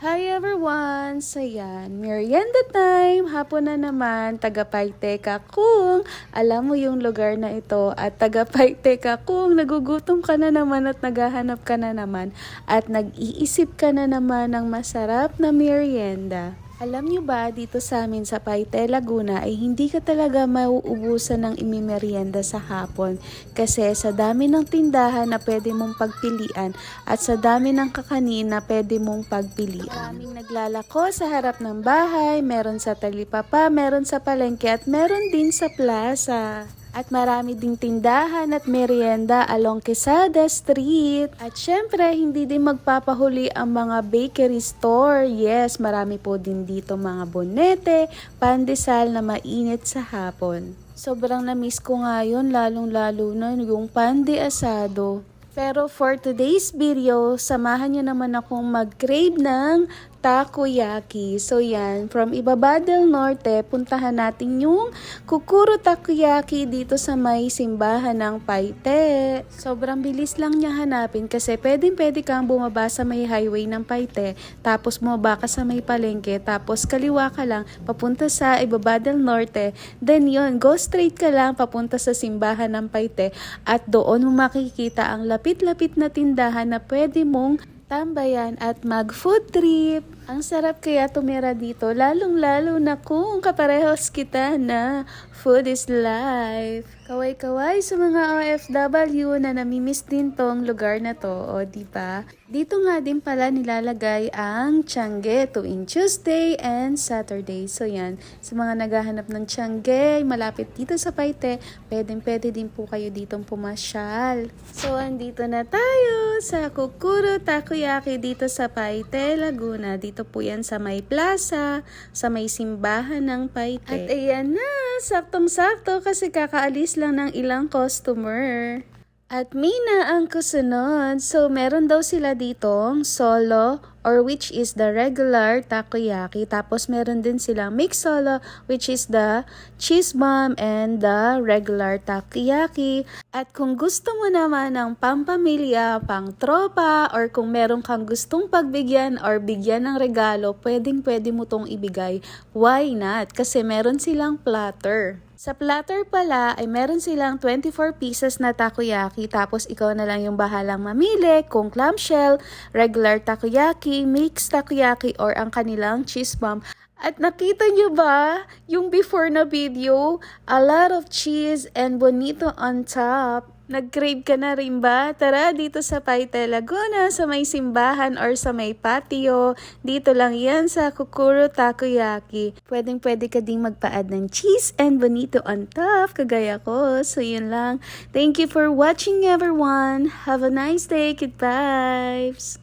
Hi everyone! So yan, merienda time! Hapon na naman, taga-Paite ka kung alam mo yung lugar na ito at taga-Paite ka kung nagugutom ka na naman at naghahanap ka na naman at nag-iisip ka na naman ng masarap na merienda. Alam nyo ba, dito sa amin sa Paite, Laguna ay hindi ka talaga mauubusan ng imimerienda sa hapon kasi sa dami ng tindahan na pwede mong pagpilian at sa dami ng kakanin na pwede mong pagpilian. Maraming naglalako sa harap ng bahay, meron sa talipapa, meron sa palengke at meron din sa plaza. At marami ding tindahan at merienda along Quesada Street. At syempre, hindi din magpapahuli ang mga bakery store. Yes, marami po din dito mga bonete, pandesal na mainit sa hapon. Sobrang na-miss ko ngayon, lalong-lalo na yung pande asado. Pero for today's video, samahan niyo naman akong mag-crave ng takoyaki. So yan, from Ibaba del Norte, puntahan natin yung Kukuro Takoyaki dito sa may simbahan ng Paite. Sobrang bilis lang niya hanapin kasi pwede kang bumaba sa may highway ng Paite, tapos bumaba ka sa may palengke, tapos kaliwa ka lang, papunta sa Ibaba del Norte. Then yun, go straight ka lang papunta sa simbahan ng Paite at doon mo makikita ang lapit-lapit na tindahan na pwede mong tambayan at mag-food trip. Ang sarap kaya tumira dito, lalong-lalo na kung kaparehos kita na food is life. Kaway-kaway sa mga OFW na namimiss din tong lugar na to, o diba? Dito nga din pala nilalagay ang tiangge tuwing Tuesday and Saturday. So yan, sa mga naghahanap ng tiangge, malapit dito sa Paite, pwede din po kayo ditong pumasyal. So andito na tayo sa Kukuro Takoyaki dito sa Paite, Laguna. Dito po yan sa may plaza, sa may simbahan ng Paite. At ayan na, saktong-sakto kasi kakaalis lang ng ilang customer. At Mina ang kusunod. So, meron daw sila ditong solo or which is the regular takoyaki. Tapos, meron din silang mix solo which is the cheese bomb and the regular takoyaki. At kung gusto mo naman ng pampamilya, pang tropa, or kung meron kang gustong pagbigyan or bigyan ng regalo, pwede mo tong ibigay. Why not? Kasi meron silang platter. Sa platter pala ay meron silang 24 pieces na takoyaki, tapos ikaw na lang yung bahalang mamili kung clamshell, regular takoyaki, mixed takoyaki, or ang kanilang cheese bomb. At nakita nyo ba yung before na video? A lot of cheese and bonito on top. Nag-crave ka na rin ba? Tara dito sa Paite, Laguna, sa may simbahan or sa may patio. Dito lang yan sa Kukuro Takoyaki. Pwede ka ding magpa-add ng cheese and bonito on top, kagaya ko. So yun lang. Thank you for watching everyone. Have a nice day. Good vibes.